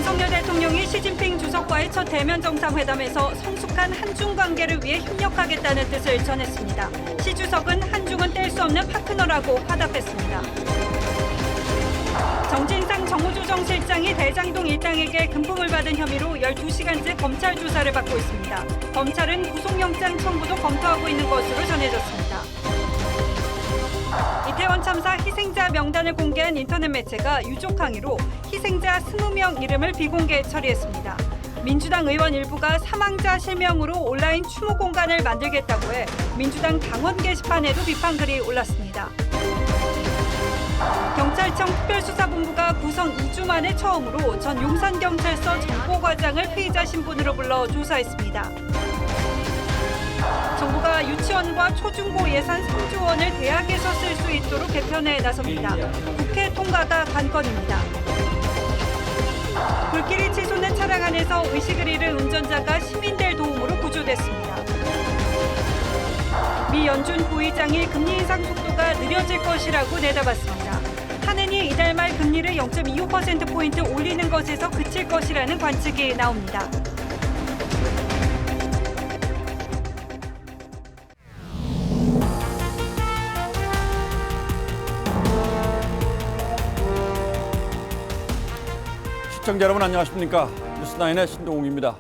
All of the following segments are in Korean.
윤석열 대통령이 시진핑 주석과의 첫 대면 정상회담에서 성숙한 한중 관계를 위해 협력하겠다는 뜻을 전했습니다. 시 주석은 한중은 뗄 수 없는 파트너라고 화답했습니다. 정진상 정무조정실장이 대장동 일당에게 금품을 받은 혐의로 12시간째 검찰 조사를 받고 있습니다. 검찰은 구속영장 청구도 검토하고 있는 것으로 전해졌습니다. 이태원 참사 희생자 명단을 공개한 인터넷 매체가 유족 항의로 희생자 20명 이름을 비공개 처리했습니다. 민주당 의원 일부가 사망자 실명으로 온라인 추모 공간을 만들겠다고 해 민주당 당원 게시판에도 비판글이 올랐습니다. 경찰청 특별수사본부가 구성 2주 만에 처음으로 전 용산경찰서 정보과장을 피의자 신분으로 불러 조사했습니다. 정부가 유치원과 초중고 예산 3조 원을 대학에서 쓸 수 있도록 개편에 나섭니다. 국회 통과가 관건입니다. 불길이 치솟는 차량 안에서 의식을 잃은 운전자가 시민들 도움으로 구조됐습니다. 미 연준 부의장이 금리 인상 속도가 느려질 것이라고 내다봤습니다. 한은이 이달 말 금리를 0.25%포인트 올리는 것에서 그칠 것이라는 관측이 나옵니다. 시청자 여러분 안녕하십니까? 뉴스9의 신동욱입니다.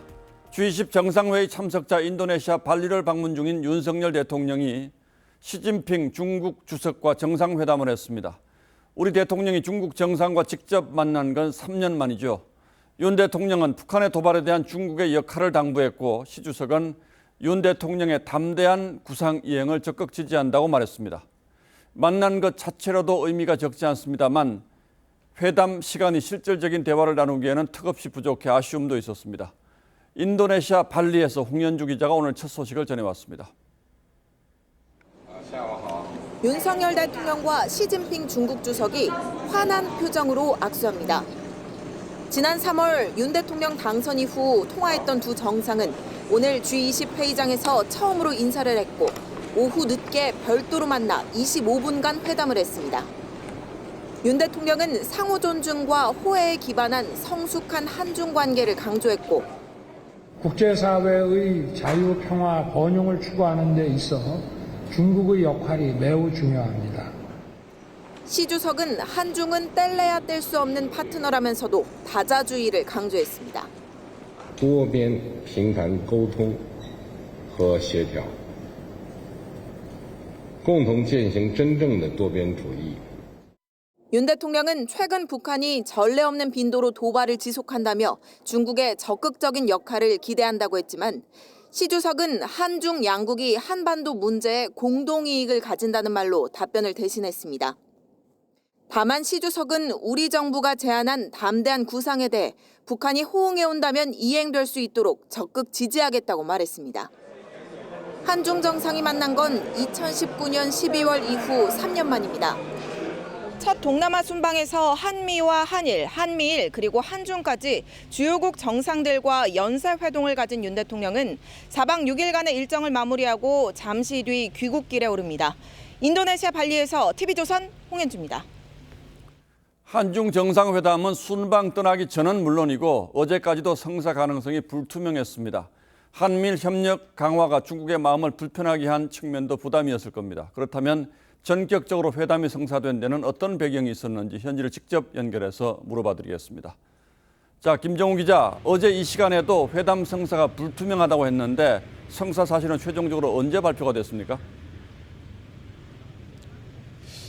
G20 정상회의 참석자 인도네시아 발리를 방문 중인 윤석열 대통령이 시진핑 중국 주석과 정상회담을 했습니다. 우리 대통령이 중국 정상과 직접 만난 건 3년 만이죠. 윤 대통령은 북한의 도발에 대한 중국의 역할을 당부했고 시 주석은 윤 대통령의 담대한 구상 이행을 적극 지지한다고 말했습니다. 만난 것 자체로도 의미가 적지 않습니다만 회담 시간이 실질적인 대화를 나누기에는 턱없이 부족해 아쉬움도 있었습니다. 인도네시아 발리에서 홍현주 기자가 오늘 첫 소식을 전해왔습니다. 윤석열 대통령과 시진핑 중국 주석이 환한 표정으로 악수합니다. 지난 3월 윤 대통령 당선 이후 통화했던 두 정상은 오늘 G20 회의장에서 처음으로 인사를 했고 오후 늦게 별도로 만나 25분간 회담을 했습니다. 윤 대통령은 상호 존중과 호혜에 기반한 성숙한 한중 관계를 강조했고 국제사회의 자유, 평화, 번영을 추구하는 데 있어 중국의 역할이 매우 중요합니다. 시 주석은 한중은 뗄래야 뗄 수 없는 파트너라면서도 다자주의를 강조했습니다. 多边平谈沟通和协调共同践行真正的多边主义 윤 대통령은 최근 북한이 전례 없는 빈도로 도발을 지속한다며 중국의 적극적인 역할을 기대한다고 했지만 시 주석은 한중 양국이 한반도 문제에 공동이익을 가진다는 말로 답변을 대신했습니다. 다만 시 주석은 우리 정부가 제안한 담대한 구상에 대해 북한이 호응해온다면 이행될 수 있도록 적극 지지하겠다고 말했습니다. 한중 정상이 만난 건 2019년 12월 이후 3년 만입니다. 첫 동남아 순방에서 한미와 한일, 한미일 그리고 한중까지 주요국 정상들과 연쇄회동을 가진 윤 대통령은 4박 6일간의 일정을 마무리하고 잠시 뒤 귀국길에 오릅니다. 인도네시아 발리에서 TV조선 홍현주입니다. 한중 정상회담은 순방 떠나기 전은 물론이고 어제까지도 성사 가능성이 불투명했습니다. 한미일 협력 강화가 중국의 마음을 불편하게 한 측면도 부담이었을 겁니다. 그렇다면 전격적으로 회담이 성사된 데는 어떤 배경이 있었는지 현지를 직접 연결해서 물어봐드리겠습니다. 자, 김정우 기자, 어제 이 시간에도 회담 성사가 불투명하다고 했는데 성사 사실은 최종적으로 언제 발표가 됐습니까?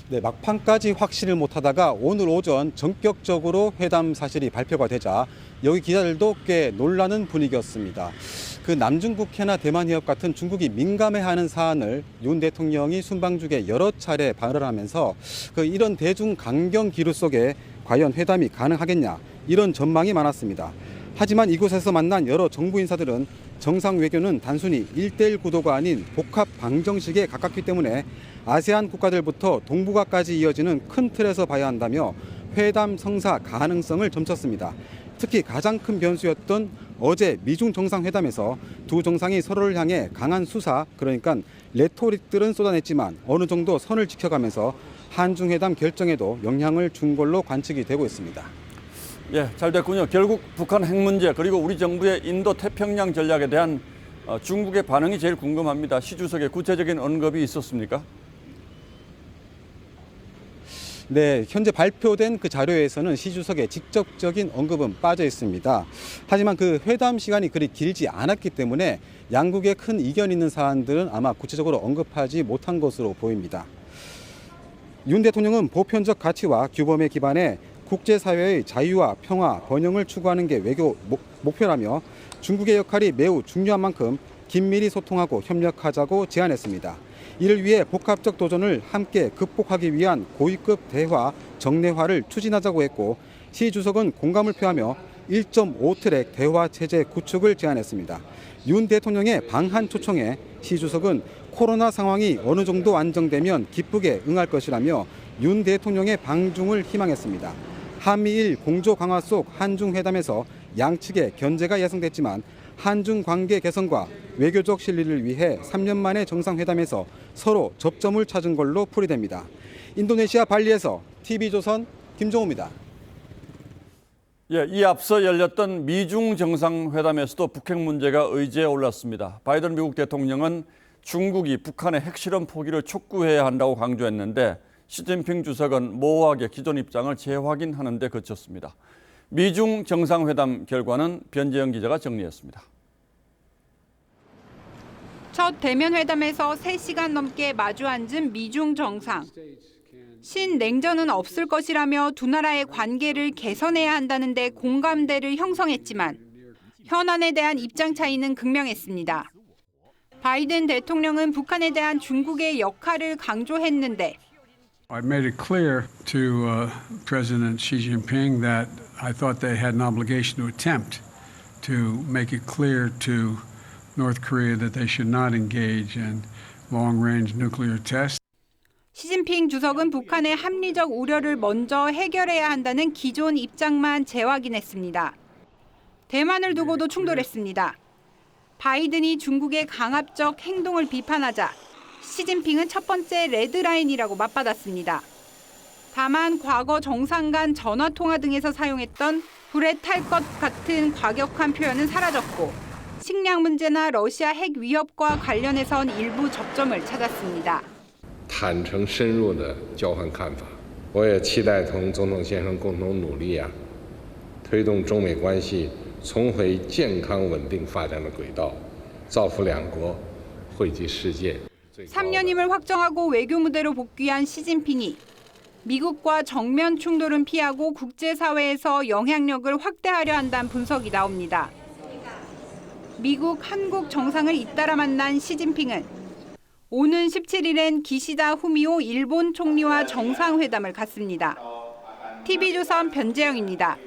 네, 막판까지 확신을 못하다가 오늘 오전 전격적으로 회담 사실이 발표가 되자 여기 기자들도 꽤 놀라는 분위기였습니다. 그 남중국해나 대만 해협 같은 중국이 민감해하는 사안을 윤 대통령이 순방 중에 여러 차례 발언하면서 이런 대중 강경 기류 속에 과연 회담이 가능하겠냐 이런 전망이 많았습니다. 하지만 이곳에서 만난 여러 정부 인사들은 정상 외교는 단순히 1:1 구도가 아닌 복합 방정식에 가깝기 때문에 아세안 국가들부터 동북아까지 이어지는 큰 틀에서 봐야 한다며 회담 성사 가능성을 점쳤습니다. 특히 가장 큰 변수였던 어제 미중 정상회담에서 두 정상이 서로를 향해 강한 수사, 그러니까 레토릭들은 쏟아냈지만 어느 정도 선을 지켜가면서 한중회담 결정에도 영향을 준 걸로 관측이 되고 있습니다. 예, 잘 됐군요. 결국 북한 핵 문제 그리고 우리 정부의 인도 태평양 전략에 대한 중국의 반응이 제일 궁금합니다. 시 주석의 구체적인 언급이 있었습니까? 네, 현재 발표된 그 자료에서는 시 주석의 직접적인 언급은 빠져 있습니다. 하지만 그 회담 시간이 그리 길지 않았기 때문에 양국의 큰 이견 있는 사안들은 아마 구체적으로 언급하지 못한 것으로 보입니다. 윤 대통령은 보편적 가치와 규범에 기반해 국제사회의 자유와 평화, 번영을 추구하는 게 외교 목표라며 중국의 역할이 매우 중요한 만큼 긴밀히 소통하고 협력하자고 제안했습니다. 이를 위해 복합적 도전을 함께 극복하기 위한 고위급 대화, 정례화를 추진하자고 했고 시 주석은 공감을 표하며 1.5트랙 대화 체제 구축을 제안했습니다. 윤 대통령의 방한 초청에 시 주석은 코로나 상황이 어느 정도 안정되면 기쁘게 응할 것이라며 윤 대통령의 방중을 희망했습니다. 한미일 공조 강화 속 한중 회담에서 양측의 견제가 예상됐지만 한중 관계 개선과 외교적 실리를 위해 3년 만에 정상회담에서 서로 접점을 찾은 걸로 풀이됩니다. 인도네시아 발리에서 TV조선 김종호입니다. 예, 이 앞서 열렸던 미중 정상회담에서도 북핵 문제가 의제에 올랐습니다. 바이든 미국 대통령은 중국이 북한의 핵실험 포기를 촉구해야 한다고 강조했는데 시진핑 주석은 모호하게 기존 입장을 재확인하는 데 그쳤습니다. 미중 정상회담 결과는 변재영 기자가 정리했습니다. 첫 대면 회담에서 3시간 넘게 마주 앉은 미중 정상. 신냉전은 없을 것이라며 두 나라의 관계를 개선해야 한다는 데 공감대를 형성했지만 현안에 대한 입장 차이는 극명했습니다. 바이든 대통령은 북한에 대한 중국의 역할을 강조했는데 I made it clear to President Xi Jinping that I thought they had an obligation to attempt to make it clear to North Korea that they should not engage in long-range nuclear tests. 시진핑 주석은 북한의 합리적 우려를 먼저 해결해야 한다는 기존 입장만 재확인했습니다. 대만을 두고도 충돌했습니다. 바이든이 중국의 강압적 행동을 비판하자 시진핑은 첫 번째 레드라인이라고 맞받았습니다. 다만 과거 정상 간 전화통화 등에서 사용했던 불에 탈 것 같은 과격한 표현은 사라졌고 식량 문제나 러시아 핵 위협과 관련해선 일부 접점을 찾았습니다. 坦诚深入的交换看法，我也期待同总统先生共同努力推动中美关系重回健康稳定发展的轨道，造福两国，惠及世界。 3년임을 확정하고 외교 무대로 복귀한 시진핑이 미국과 정면 충돌은 피하고 국제사회에서 영향력을 확대하려 한다는 분석이 나옵니다. 미국, 한국 정상을 잇따라 만난 시진핑은 오는 17일엔 기시다 후미오 일본 총리와 정상회담을 갖습니다. TV조선 변재영입니다.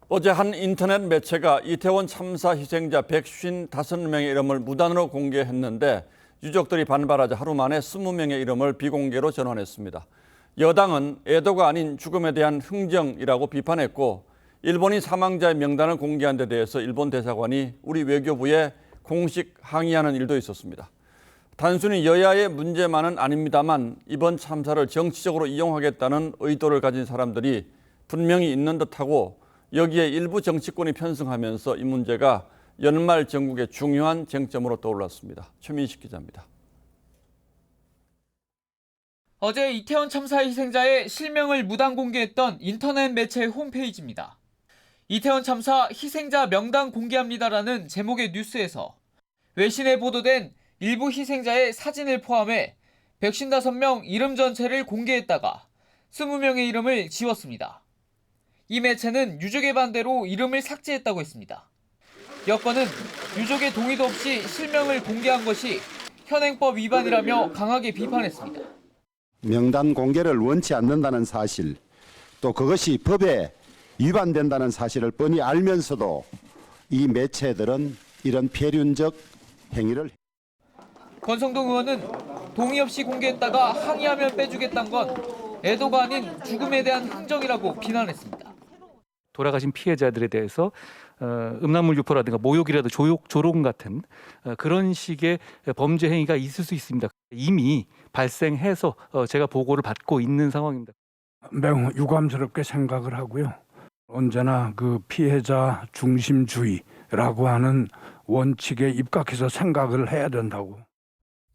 어제 한 인터넷 매체가 이태원 참사 희생자 155명의 이름을 무단으로 공개했는데 유족들이 반발하자 하루 만에 20명의 이름을 비공개로 전환했습니다. 여당은 애도가 아닌 죽음에 대한 흥정이라고 비판했고 일본이 사망자의 명단을 공개한 데 대해서 일본 대사관이 우리 외교부에 공식 항의하는 일도 있었습니다. 단순히 여야의 문제만은 아닙니다만 이번 참사를 정치적으로 이용하겠다는 의도를 가진 사람들이 분명히 있는 듯하고 여기에 일부 정치권이 편승하면서 이 문제가 연말 전국의 중요한 쟁점으로 떠올랐습니다. 최민식 기자입니다. 어제 이태원 참사 희생자의 실명을 무단 공개했던 인터넷 매체 홈페이지입니다. 이태원 참사 희생자 명단 공개합니다라는 제목의 뉴스에서 외신에 보도된 일부 희생자의 사진을 포함해 155명 이름 전체를 공개했다가 20명의 이름을 지웠습니다. 이 매체는 유족의 반대로 이름을 삭제했다고 했습니다. 여권은 유족의 동의도 없이 실명을 공개한 것이 현행법 위반이라며 강하게 비판했습니다. 명단 공개를 원치 않는다는 사실, 또 그것이 법에 위반된다는 사실을 뻔히 알면서도 이 매체들은 이런 폐륜적 행위를 권성동 의원은 동의 없이 공개했다가 항의하면 빼주겠다는 건 애도가 아닌 죽음에 대한 흥정이라고 비난했습니다. 돌아가신 피해자들에 대해서 음란물 유포라든가 모욕이라도 조롱 같은 그런 식의 범죄 행위가 있을 수 있습니다. 이미 발생해서 제가 보고를 받고 있는 상황입니다. 매우 유감스럽게 생각을 하고요. 언제나 그 피해자 중심주의라고 하는 원칙에 입각해서 생각을 해야 된다고.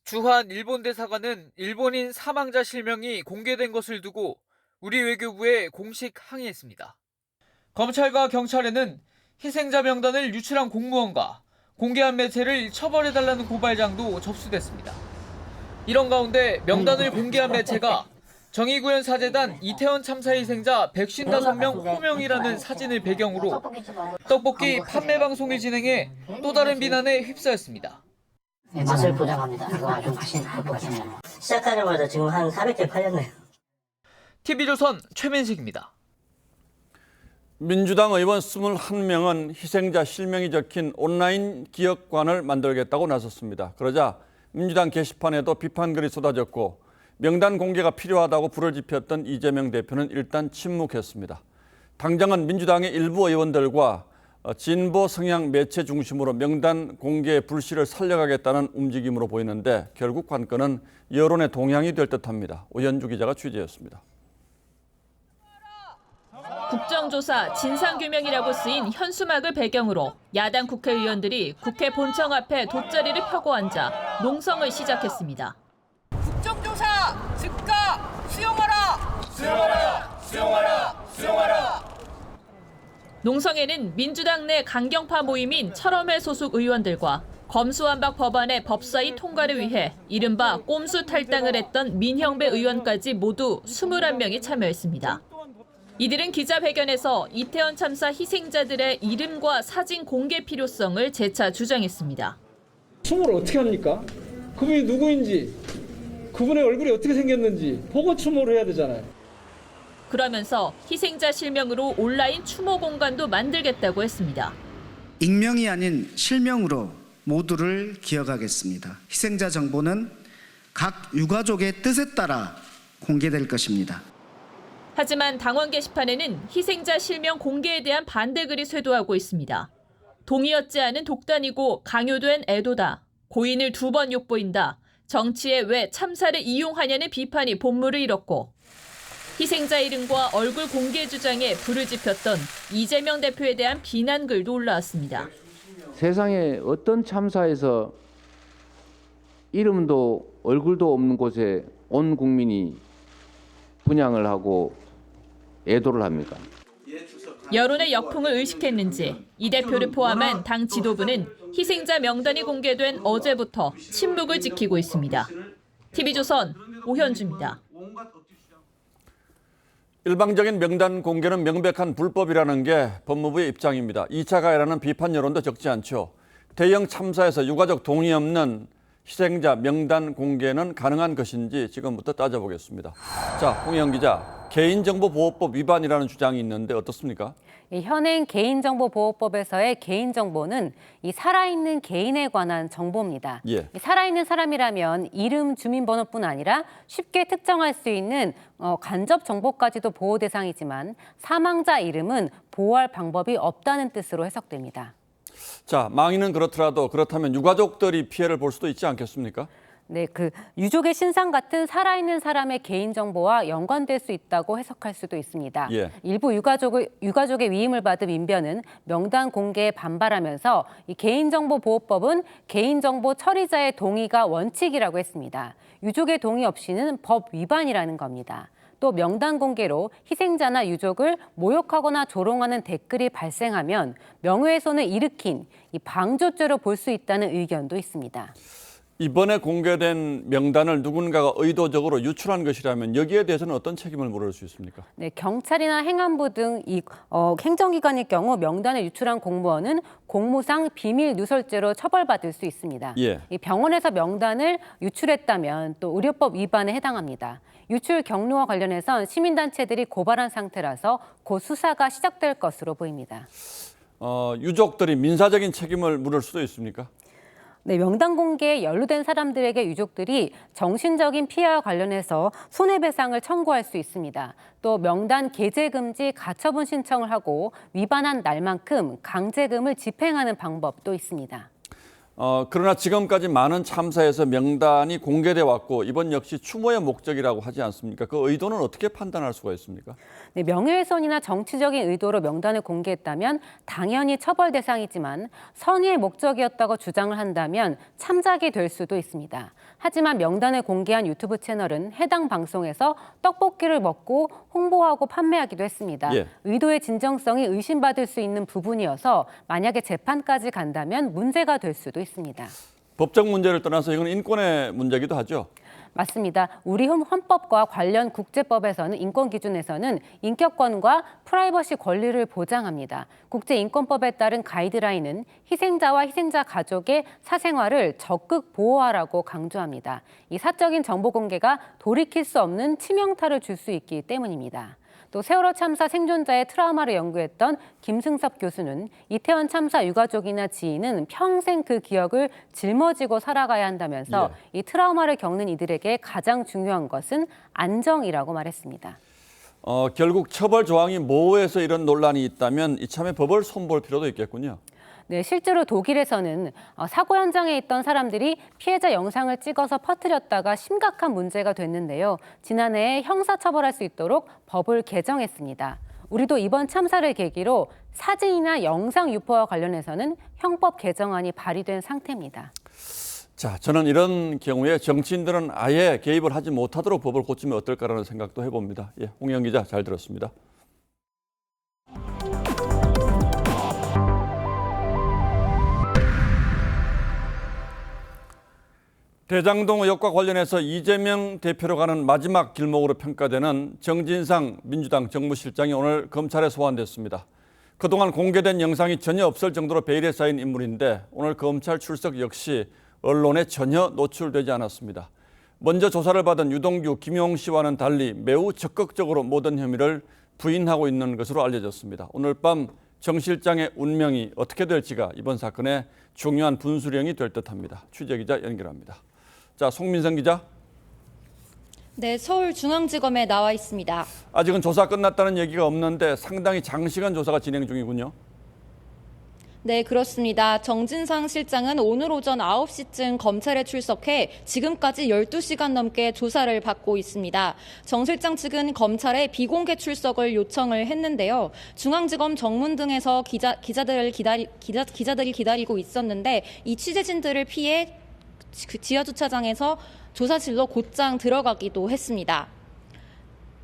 주한 일본 대사관은 일본인 사망자 실명이 공개된 것을 두고 우리 외교부에 공식 항의했습니다. 검찰과 경찰에는 희생자 명단을 유출한 공무원과 공개한 매체를 처벌해달라는 고발장도 접수됐습니다. 이런 가운데 명단을 공개한 매체가 정의구현 사재단 이태원 참사 희생자 155명 호명이라는 사진을 배경으로 떡볶이 판매 방송을 진행해 또 다른 비난에 휩싸였습니다. 네, 맛을 보장합니다. 이거 아주 맛있는 떡볶이네요. 시작하자마자 지금 한 400개 팔렸네요. TV조선 최민식입니다. 민주당 의원 21명은 희생자 실명이 적힌 온라인 기억관을 만들겠다고 나섰습니다. 그러자 민주당 게시판에도 비판글이 쏟아졌고 명단 공개가 필요하다고 불을 지폈던 이재명 대표는 일단 침묵했습니다. 당장은 민주당의 일부 의원들과 진보 성향 매체 중심으로 명단 공개 불씨를 살려가겠다는 움직임으로 보이는데 결국 관건은 여론의 동향이 될 듯합니다. 오현주 기자가 취재했습니다. 국정조사 진상규명이라고 쓰인 현수막을 배경으로 야당 국회의원들이 국회 본청 앞에 돗자리를 펴고 앉아 농성을 시작했습니다. 국정조사 즉각 수용하라! 수용하라! 수용하라! 수용하라! 농성에는 민주당 내 강경파 모임인 철험회 소속 의원들과 검수완박 법안의 법사위 통과를 위해 이른바 꼼수 탈당을 했던 민형배 의원까지 모두 21명이 참여했습니다. 이들은 기자회견에서 이태원 참사 희생자들의 이름과 사진 공개 필요성을 재차 주장했습니다. 추모를 어떻게 합니까? 그분이 누구인지, 그분의 얼굴이 어떻게 생겼는지 보고 추모를 해야 되잖아요. 그러면서 희생자 실명으로 온라인 추모 공간도 만들겠다고 했습니다. 익명이 아닌 실명으로 모두를 기억하겠습니다. 희생자 정보는 각 유가족의 뜻에 따라 공개될 것입니다. 하지만 당원 게시판에는 희생자 실명 공개에 대한 반대글이 쇄도하고 있습니다. 동의였지 않은 독단이고 강요된 애도다. 고인을 2번 욕보인다. 정치에 왜 참사를 이용하냐는 비판이 본물을 잃었고 희생자 이름과 얼굴 공개 주장에 불을 지폈던 이재명 대표에 대한 비난글도 올라왔습니다. 세상에 어떤 참사에서 이름도 얼굴도 없는 곳에 온 국민이 분향을 하고 애도를 합니까? 여론의 역풍을 의식했는지 이 대표를 포함한 당 지도부는 희생자 명단이 공개된 어제부터 침묵을 지키고 있습니다. TV조선 오현주입니다. 일방적인 명단 공개는 명백한 불법이라는 게 법무부의 입장입니다. 2차 가해라는 비판 여론도 적지 않죠. 대형 참사에서 유가족 동의 없는 희생자 명단 공개는 가능한 것인지 지금부터 따져보겠습니다. 자, 홍영 기자, 개인정보보호법 위반이라는 주장이 있는데 어떻습니까? 현행 개인정보보호법에서의 개인정보는 이 살아있는 개인에 관한 정보입니다. 예. 살아있는 사람이라면 이름, 주민번호뿐 아니라 쉽게 특정할 수 있는 간접 정보까지도 보호 대상이지만 사망자 이름은 보호할 방법이 없다는 뜻으로 해석됩니다. 자, 망인은 그렇더라도 그렇다면 유가족들이 피해를 볼 수도 있지 않겠습니까? 네, 그 유족의 신상 같은 살아있는 사람의 개인정보와 연관될 수 있다고 해석할 수도 있습니다. 예. 일부 유가족의 위임을 받은 민변은 명단 공개에 반발하면서 이 개인정보보호법은 개인정보 처리자의 동의가 원칙이라고 했습니다. 유족의 동의 없이는 법 위반이라는 겁니다. 또 명단 공개로 희생자나 유족을 모욕하거나 조롱하는 댓글이 발생하면 명예훼손을 일으킨 이 방조죄로 볼 수 있다는 의견도 있습니다. 이번에 공개된 명단을 누군가가 의도적으로 유출한 것이라면 여기에 대해서는 어떤 책임을 물을 수 있습니까? 네, 경찰이나 행안부 등 행정기관일 경우 명단을 유출한 공무원은 공무상 비밀 누설죄로 처벌받을 수 있습니다. 예. 이 병원에서 명단을 유출했다면 또 의료법 위반에 해당합니다. 유출 경로와 관련해선 시민단체들이 고발한 상태라서 곧 수사가 시작될 것으로 보입니다. 유족들이 민사적인 책임을 물을 수도 있습니까? 네, 명단 공개에 연루된 사람들에게 유족들이 정신적인 피해와 관련해서 손해배상을 청구할 수 있습니다. 또 명단 게재 금지 가처분 신청을 하고 위반한 날만큼 강제금을 집행하는 방법도 있습니다. 그러나 지금까지 많은 참사에서 명단이 공개돼 왔고 이번 역시 추모의 목적이라고 하지 않습니까? 그 의도는 어떻게 판단할 수가 있습니까? 네, 명예훼손이나 정치적인 의도로 명단을 공개했다면 당연히 처벌 대상이지만 선의의 목적이었다고 주장을 한다면 참작이 될 수도 있습니다. 하지만 명단을 공개한 유튜브 채널은 해당 방송에서 떡볶이를 먹고 홍보하고 판매하기도 했습니다. 예. 의도의 진정성이 의심받을 수 있는 부분이어서 만약에 재판까지 간다면 문제가 될 수도 있습니다. 법적 문제를 떠나서 이건 인권의 문제이기도 하죠. 맞습니다. 우리 헌법과 관련 국제법에서는 인권 기준에서는 인격권과 프라이버시 권리를 보장합니다. 국제인권법에 따른 가이드라인은 희생자와 희생자 가족의 사생활을 적극 보호하라고 강조합니다. 이 사적인 정보 공개가 돌이킬 수 없는 치명타를 줄 수 있기 때문입니다. 또 세월호 참사 생존자의 트라우마를 연구했던 김승섭 교수는 이태원 참사 유가족이나 지인은 평생 그 기억을 짊어지고 살아가야 한다면서 이 트라우마를 겪는 이들에게 가장 중요한 것은 안정이라고 말했습니다. 결국 처벌 조항이 모호해서 이런 논란이 있다면 이참에 법을 손볼 필요도 있겠군요. 네, 실제로 독일에서는 사고 현장에 있던 사람들이 피해자 영상을 찍어서 퍼뜨렸다가 심각한 문제가 됐는데요. 지난해 형사처벌할 수 있도록 법을 개정했습니다. 우리도 이번 참사를 계기로 사진이나 영상 유포와 관련해서는 형법 개정안이 발의된 상태입니다. 자, 저는 이런 경우에 정치인들은 아예 개입을 하지 못하도록 법을 고치면 어떨까라는 생각도 해봅니다. 예, 홍영 기자 잘 들었습니다. 대장동 의혹과 관련해서 이재명 대표로 가는 마지막 길목으로 평가되는 정진상 민주당 정무실장이 오늘 검찰에 소환됐습니다. 그동안 공개된 영상이 전혀 없을 정도로 베일에 쌓인 인물인데 오늘 검찰 출석 역시 언론에 전혀 노출되지 않았습니다. 먼저 조사를 받은 유동규, 김용 씨와는 달리 매우 적극적으로 모든 혐의를 부인하고 있는 것으로 알려졌습니다. 오늘 밤 정 실장의 운명이 어떻게 될지가 이번 사건의 중요한 분수령이 될 듯합니다. 취재기자 연결합니다. 자, 송민성 기자. 네, 서울중앙지검에 나와 있습니다. 아직은 조사 끝났다는 얘기가 없는데 상당히 장시간 조사가 진행 중이군요. 네, 그렇습니다. 정진상 실장은 오늘 오전 9시쯤 검찰에 출석해 지금까지 12시간 넘게 조사를 받고 있습니다. 정 실장 측은 검찰에 비공개 출석을 요청을 했는데요. 중앙지검 정문 등에서 기자들이 기다리고 있었는데 이 취재진들을 피해 지하주차장에서 조사실로 곧장 들어가기도 했습니다.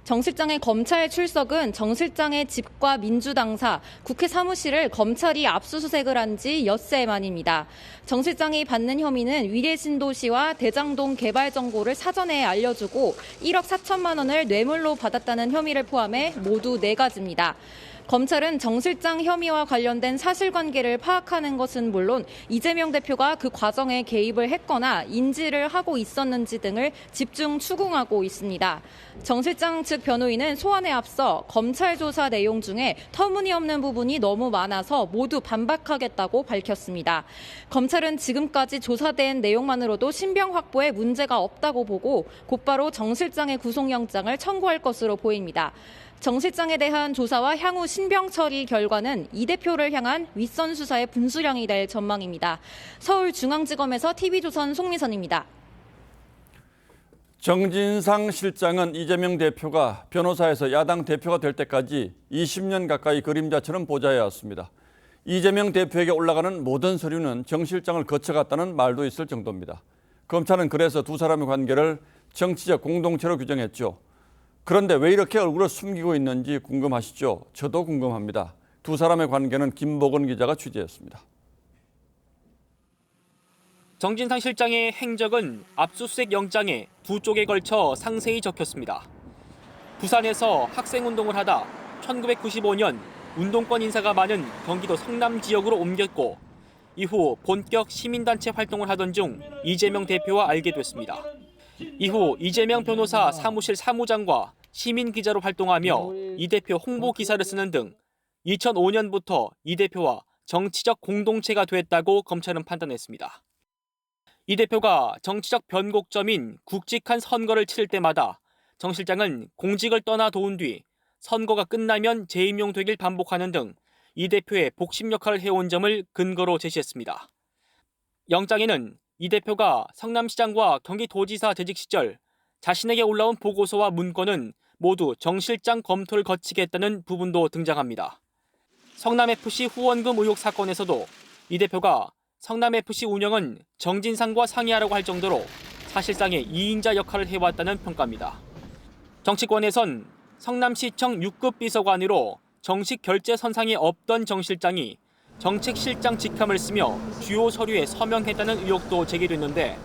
정 실장의 검찰 출석은 정 실장의 집과 민주당사, 국회 사무실을 검찰이 압수수색을 한 지 엿새 만입니다. 정 실장이 받는 혐의는 위례신도시와 대장동 개발 정보를 사전에 알려주고 1억 4천만 원을 뇌물로 받았다는 혐의를 포함해 모두 4가지입니다. 검찰은 정 실장 혐의와 관련된 사실관계를 파악하는 것은 물론 이재명 대표가 그 과정에 개입을 했거나 인지를 하고 있었는지 등을 집중 추궁하고 있습니다. 정 실장 측 변호인은 소환에 앞서 검찰 조사 내용 중에 터무니없는 부분이 너무 많아서 모두 반박하겠다고 밝혔습니다. 검찰은 지금까지 조사된 내용만으로도 신병 확보에 문제가 없다고 보고 곧바로 정 실장의 구속영장을 청구할 것으로 보입니다. 정 실장에 대한 조사와 향후 신병 처리 결과는 이 대표를 향한 윗선 수사의 분수령이 될 전망입니다. 서울중앙지검에서 TV조선 송미선입니다. 정진상 실장은 이재명 대표가 변호사에서 야당 대표가 될 때까지 20년 가까이 그림자처럼 보좌해 왔습니다. 이재명 대표에게 올라가는 모든 서류는 정 실장을 거쳐갔다는 말도 있을 정도입니다. 검찰은 그래서 두 사람의 관계를 정치적 공동체로 규정했죠. 그런데 왜 이렇게 얼굴을 숨기고 있는지 궁금하시죠? 저도 궁금합니다. 두 사람의 관계는 김복은 기자가 취재했습니다. 정진상 실장의 행적은 압수수색 영장에 두 쪽에 걸쳐 상세히 적혔습니다. 부산에서 학생운동을 하다 1995년 운동권 인사가 많은 경기도 성남 지역으로 옮겼고 이후 본격 시민단체 활동을 하던 중 이재명 대표와 알게 됐습니다. 이후 이재명 변호사 사무실 사무장과 시민 기자로 활동하며 이 대표 홍보 기사를 쓰는 등 2005년부터 이 대표와 정치적 공동체가 됐다고 검찰은 판단했습니다. 이 대표가 정치적 변곡점인 굵직한 선거를 치를 때마다 정 실장은 공직을 떠나 도운 뒤 선거가 끝나면 재임용되길 반복하는 등 이 대표의 복심 역할을 해온 점을 근거로 제시했습니다. 영장에는 이 대표가 성남시장과 경기도지사 재직 시절 자신에게 올라온 보고서와 문건은 모두 정 실장 검토를 거치겠다는 부분도 등장합니다. 성남FC 후원금 의혹 사건에서도 이 대표가 성남FC 운영은 정진상과 상의하라고 할 정도로 사실상의 2인자 역할을 해왔다는 평가입니다. 정치권에선 성남시청 6급 비서관으로 정식 결재 선상에 없던 정 실장이 정책실장 직함을 쓰며 주요 서류에 서명했다는 의혹도 제기됐는데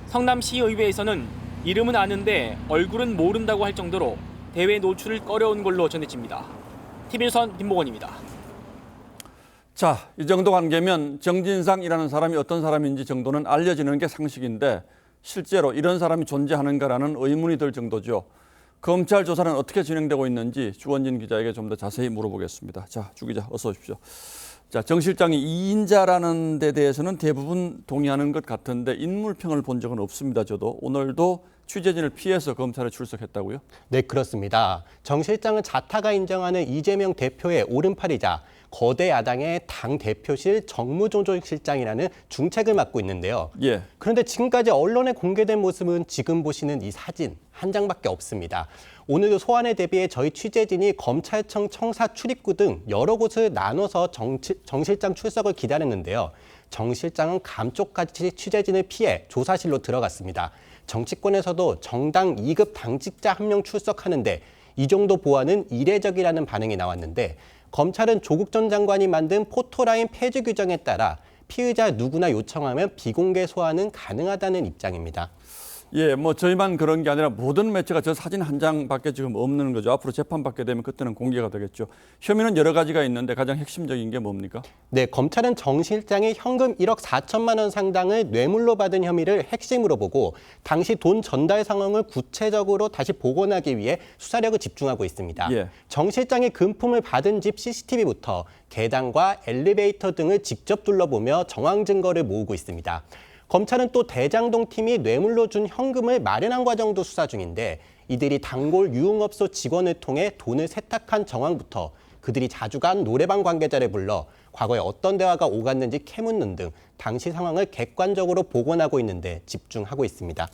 성남시의회에서는 이름은 아는데 얼굴은 모른다고 할 정도로 대외 노출을 꺼려온 걸로 전해집니다. TV조선 김목원입니다. 자, 이 정도 관계면 정진상이라는 사람이 어떤 사람인지 정도는 알려지는 게 상식인데 실제로 이런 사람이 존재하는가라는 의문이 들 정도죠. 검찰 조사는 어떻게 진행되고 있는지 주원진 기자에게 좀 더 자세히 물어보겠습니다. 자, 주 기자 어서 오십시오. 자, 정 실장이 2인자라는 데 대해서는 대부분 동의하는 것 같은데 인물평을 본 적은 없습니다. 저도 오늘도 취재진을 피해서 검찰에 출석했다고요? 네, 그렇습니다. 정 실장은 자타가 인정하는 이재명 대표의 오른팔이자 거대 야당의 당대표실 정무조정실장이라는 중책을 맡고 있는데요. 예. 그런데 지금까지 언론에 공개된 모습은 지금 보시는 이 사진 한 장밖에 없습니다. 오늘도 소환에 대비해 저희 취재진이 검찰청 청사 출입구 등 여러 곳을 나눠서 정 실장 출석을 기다렸는데요. 정 실장은 감쪽같이 취재진을 피해 조사실로 들어갔습니다. 정치권에서도 정당 2급 당직자 한 명 출석하는데 이 정도 보안은 이례적이라는 반응이 나왔는데 검찰은 조국 전 장관이 만든 포토라인 폐지 규정에 따라 피의자 누구나 요청하면 비공개 소환은 가능하다는 입장입니다. 예, 뭐 저희만 그런 게 아니라 모든 매체가 저 사진 한 장밖에 지금 없는 거죠. 앞으로 재판받게 되면 그때는 공개가 되겠죠. 혐의는 여러 가지가 있는데 가장 핵심적인 게 뭡니까? 네, 검찰은 정 실장이 현금 1억 4천만 원 상당을 뇌물로 받은 혐의를 핵심으로 보고 당시 돈 전달 상황을 구체적으로 다시 복원하기 위해 수사력을 집중하고 있습니다. 예. 정 실장이 금품을 받은 집 CCTV부터 계단과 엘리베이터 등을 직접 둘러보며 정황 증거를 모으고 있습니다. 검찰은 또 대장동 팀이 뇌물로 준 현금을 마련한 과정도 수사 중인데 이들이 단골 유흥업소 직원을 통해 돈을 세탁한 정황부터 그들이 자주 간 노래방 관계자를 불러 과거에 어떤 대화가 오갔는지 캐묻는 등 당시 상황을 객관적으로 복원하고 있는데 집중하고 있습니다.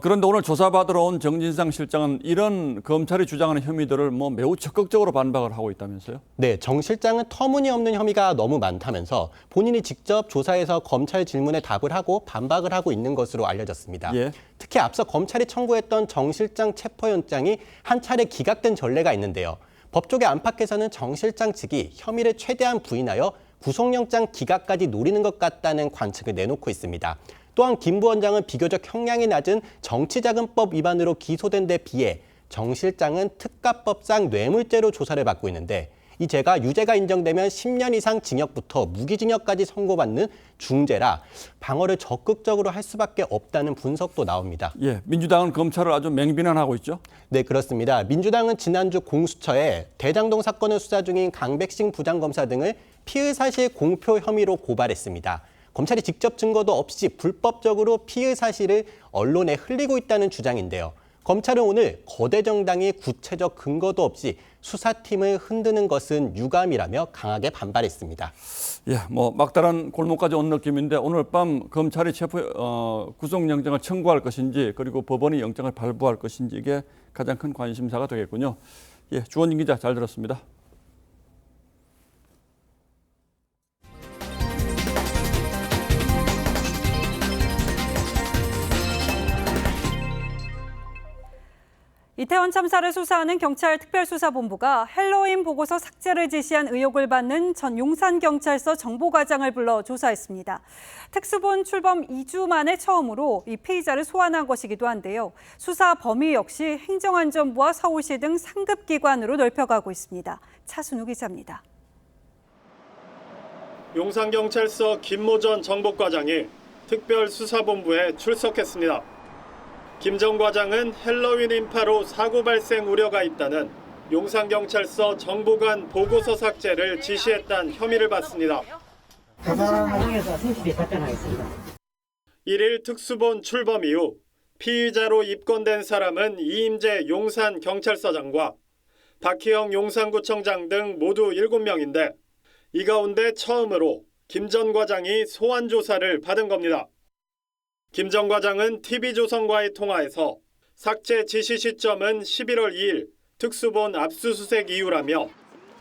그런데 오늘 조사받으러 온 정진상 실장은 이런 검찰이 주장하는 혐의들을 매우 적극적으로 반박을 하고 있다면서요? 네, 정 실장은 터무니없는 혐의가 너무 많다면서 본인이 직접 조사해서 검찰 질문에 답을 하고 반박을 하고 있는 것으로 알려졌습니다. 예. 특히 앞서 검찰이 청구했던 정 실장 체포영장이 한 차례 기각된 전례가 있는데요. 법조계 안팎에서는 정 실장 측이 혐의를 최대한 부인하여 구속영장 기각까지 노리는 것 같다는 관측을 내놓고 있습니다. 또한 김 부원장은 비교적 형량이 낮은 정치자금법 위반으로 기소된 데 비해 정 실장은 특가법상 뇌물죄로 조사를 받고 있는데 이 죄가 유죄가 인정되면 10년 이상 징역부터 무기징역까지 선고받는 중죄라 방어를 적극적으로 할 수밖에 없다는 분석도 나옵니다. 예, 민주당은 검찰을 아주 맹비난하고 있죠? 네, 그렇습니다. 민주당은 지난주 공수처에 대장동 사건을 수사 중인 강백신 부장검사 등을 피의사실 공표 혐의로 고발했습니다. 검찰이 직접 증거도 없이 불법적으로 피의 사실을 언론에 흘리고 있다는 주장인데요. 검찰은 오늘 거대 정당이 구체적 근거도 없이 수사팀을 흔드는 것은 유감이라며 강하게 반발했습니다. 예, 막다른 골목까지 온 느낌인데 오늘 밤 검찰이 구속영장을 청구할 것인지 그리고 법원이 영장을 발부할 것인지 이게 가장 큰 관심사가 되겠군요. 예, 주원진 기자 잘 들었습니다. 이태원 참사를 수사하는 경찰 특별수사본부가 헬로윈 보고서 삭제를 지시한 의혹을 받는 전 용산경찰서 정보과장을 불러 조사했습니다. 특수본 출범 2주 만에 처음으로 이 피의자를 소환한 것이기도 한데요. 수사 범위 역시 행정안전부와 서울시 등 상급 기관으로 넓혀가고 있습니다. 차순우 기자입니다. 용산경찰서 김모 전 정보과장이 특별수사본부에 출석했습니다. 김 전 과장은 헬로윈 인파로 사고 발생 우려가 있다는 용산경찰서 정보관 보고서 삭제를 지시했다는 혐의를 받습니다. 그 사람을 향해서 CCTV 발견하겠습니다. 1일 특수본 출범 이후 피의자로 입건된 사람은 이임재 용산경찰서장과 박희영 용산구청장 등 모두 7명인데 이 가운데 처음으로 김 전 과장이 소환 조사를 받은 겁니다. 김 전 과장은 TV조선과의 통화에서 삭제 지시 시점은 11월 2일 특수본 압수수색 이후라며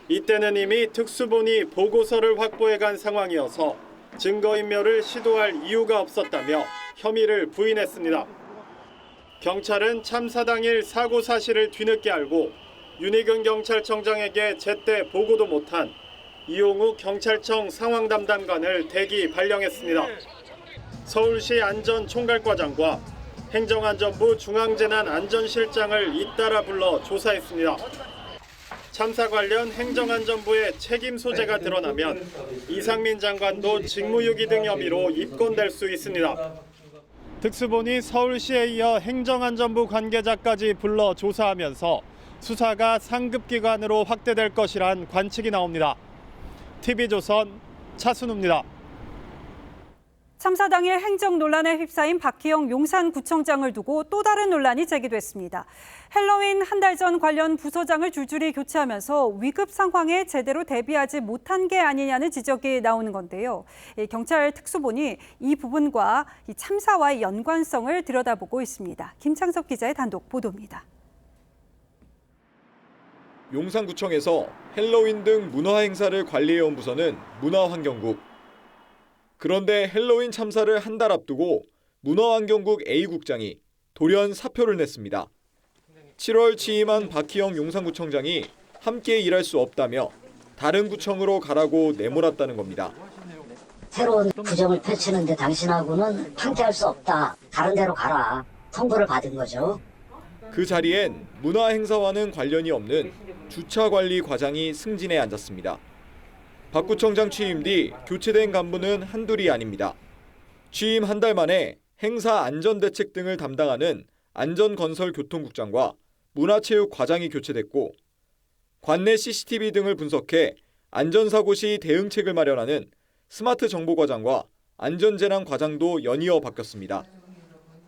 이때는 이미 특수본이 보고서를 확보해간 상황이어서 증거인멸을 시도할 이유가 없었다며 혐의를 부인했습니다. 경찰은 참사 당일 사고 사실을 뒤늦게 알고 윤희근 경찰청장에게 제때 보고도 못한 이용우 경찰청 상황담당관을 대기 발령했습니다. 서울시 안전총괄과장과 행정안전부 중앙재난안전실장을 잇따라 불러 조사했습니다. 참사 관련 행정안전부의 책임 소재가 드러나면 이상민 장관도 직무유기 등 혐의로 입건될 수 있습니다. 특수본이 서울시에 이어 행정안전부 관계자까지 불러 조사하면서 수사가 상급기관으로 확대될 것이란 관측이 나옵니다. TV조선 차순우입니다. 참사 당일 행정 논란에 휩싸인 박희영 용산구청장을 두고 또 다른 논란이 제기됐습니다. 헬로윈 한 달 전 관련 부서장을 줄줄이 교체하면서 위급 상황에 제대로 대비하지 못한 게 아니냐는 지적이 나오는 건데요. 경찰 특수본이 이 부분과 이 참사와의 연관성을 들여다보고 있습니다. 김창석 기자의 단독 보도입니다. 용산구청에서 헬로윈 등 문화 행사를 관리해온 부서는 문화환경국. 그런데 헬로윈 참사를 한 달 앞두고 문화환경국 A국장이 돌연 사표를 냈습니다. 7월 취임한 박희영 용산구청장이 함께 일할 수 없다며 다른 구청으로 가라고 내몰았다는 겁니다. 새로운 구정을 펼치는데 당신하고는 함께할 수 없다. 다른 데로 가라. 통보를 받은 거죠. 그 자리엔 문화행사와는 관련이 없는 주차관리 과장이 승진해 앉았습니다. 박 구청장 취임 뒤 교체된 간부는 한둘이 아닙니다. 취임 한 달 만에 행사 안전대책 등을 담당하는 안전건설교통국장과 문화체육과장이 교체됐고 관내 CCTV 등을 분석해 안전사고 시 대응책을 마련하는 스마트정보과장과 안전재난과장도 연이어 바뀌었습니다.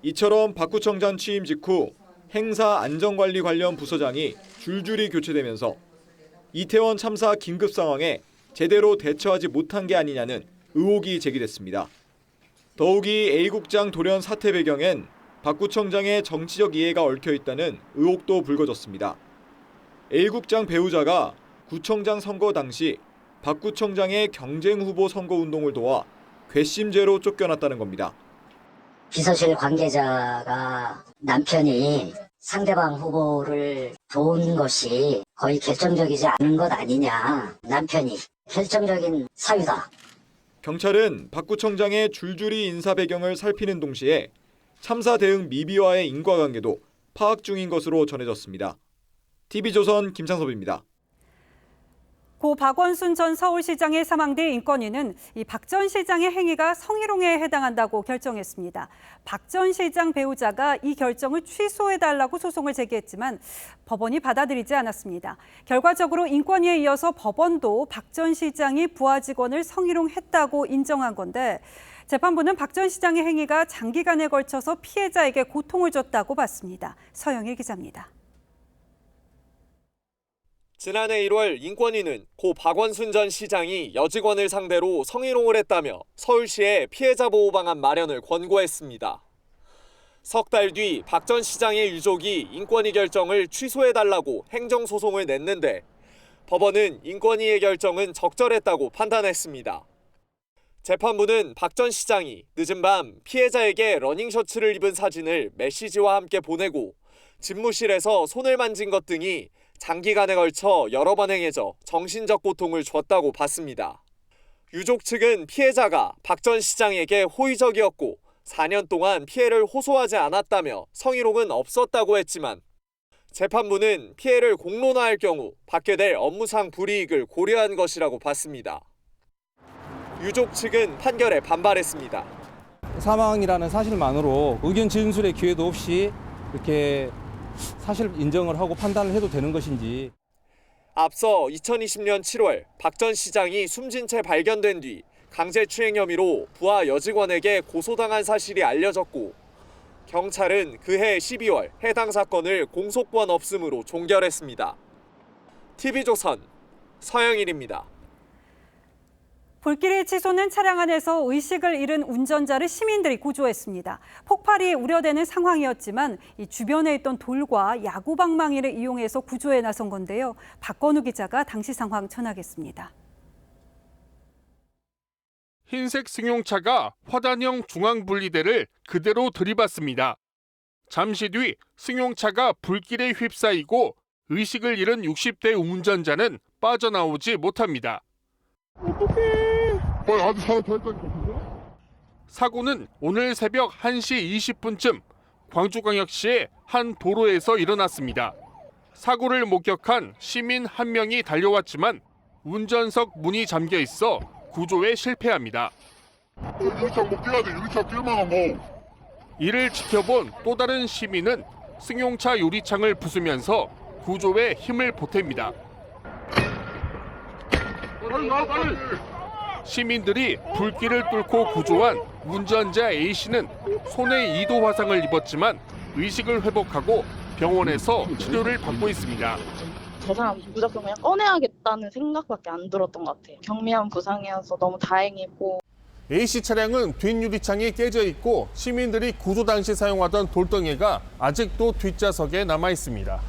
이처럼 박 구청장 취임 직후 행사 안전관리 관련 부서장이 줄줄이 교체되면서 이태원 참사 긴급 상황에 제대로 대처하지 못한 게 아니냐는 의혹이 제기됐습니다. 더욱이 A국장 돌연 사퇴 배경엔 박 구청장의 정치적 이해가 얽혀 있다는 의혹도 불거졌습니다. A국장 배우자가 구청장 선거 당시 박 구청장의 경쟁 후보 선거 운동을 도와 괘씸죄로 쫓겨났다는 겁니다. 비서실 관계자가 남편이 상대방 후보를 도운 것이 거의 결정적이지 않은 것 아니냐. 남편이 결정적인 사유다. 경찰은 박 구청장의 줄줄이 인사 배경을 살피는 동시에 참사 대응 미비와의 인과관계도 파악 중인 것으로 전해졌습니다. TV조선 김창섭입니다. 고 박원순 전 서울시장의 사망 뒤 인권위는 이 박 전 시장의 행위가 성희롱에 해당한다고 결정했습니다. 박 전 시장 배우자가 이 결정을 취소해달라고 소송을 제기했지만 법원이 받아들이지 않았습니다. 결과적으로 인권위에 이어서 법원도 박 전 시장이 부하 직원을 성희롱했다고 인정한 건데 재판부는 박 전 시장의 행위가 장기간에 걸쳐서 피해자에게 고통을 줬다고 봤습니다. 서영일 기자입니다. 지난해 1월 인권위는 고 박원순 전 시장이 여직원을 상대로 성희롱을 했다며 서울시에 피해자 보호 방안 마련을 권고했습니다. 석 달 뒤 박 전 시장의 유족이 인권위 결정을 취소해달라고 행정소송을 냈는데 법원은 인권위의 결정은 적절했다고 판단했습니다. 재판부는 박 전 시장이 늦은 밤 피해자에게 러닝셔츠를 입은 사진을 메시지와 함께 보내고 집무실에서 손을 만진 것 등이 장기간에 걸쳐 여러 번 행해져 정신적 고통을 줬다고 봤습니다. 유족 측은 피해자가 박 전 시장에게 호의적이었고 4년 동안 피해를 호소하지 않았다며 성희롱은 없었다고 했지만 재판부는 피해를 공론화할 경우 받게 될 업무상 불이익을 고려한 것이라고 봤습니다. 유족 측은 판결에 반발했습니다. 사망이라는 사실만으로 의견 진술의 기회도 없이 이렇게 사실 인정을 하고 판단을 해도 되는 것인지. 앞서 2020년 7월 박 전 시장이 숨진 채 발견된 뒤 강제추행 혐의로 부하 여직원에게 고소당한 사실이 알려졌고 경찰은 그해 12월 해당 사건을 공소권 없음으로 종결했습니다. TV조선 서영일입니다. 불길이 치솟는 차량 안에서 의식을 잃은 운전자를 시민들이 구조했습니다. 폭발이 우려되는 상황이었지만 이 주변에 있던 돌과 야구방망이를 이용해서 구조에 나선 건데요. 박건우 기자가 당시 상황 전하겠습니다. 흰색 승용차가 화단형 중앙분리대를 그대로 들이받습니다. 잠시 뒤 승용차가 불길에 휩싸이고 의식을 잃은 60대 운전자는 빠져나오지 못합니다. 사고는 오늘 새벽 1시 20분쯤 광주광역시의 한 도로에서 일어났습니다. 사고를 목격한 시민 한 명이 달려왔지만 운전석 문이 잠겨 있어 구조에 실패합니다. 이를 지켜본 또 다른 시민은 승용차 유리창을 부수면서 구조에 힘을 보탭니다. 시민들이 불길을 뚫고 구조한 운전자 A씨는 손에 2도 화상을 입었지만 의식을 회복하고 병원에서 치료를 받고 있습니다. 재산 무조건 그냥 꺼내야겠다는 생각밖에 안 들었던 것 같아요. 경미한 부상이어서 너무 다행이고. A씨 차량은 뒷유리창이 깨져 있고 시민들이 구조 당시 사용하던 돌덩이가 아직도 뒷좌석에 남아 있습니다.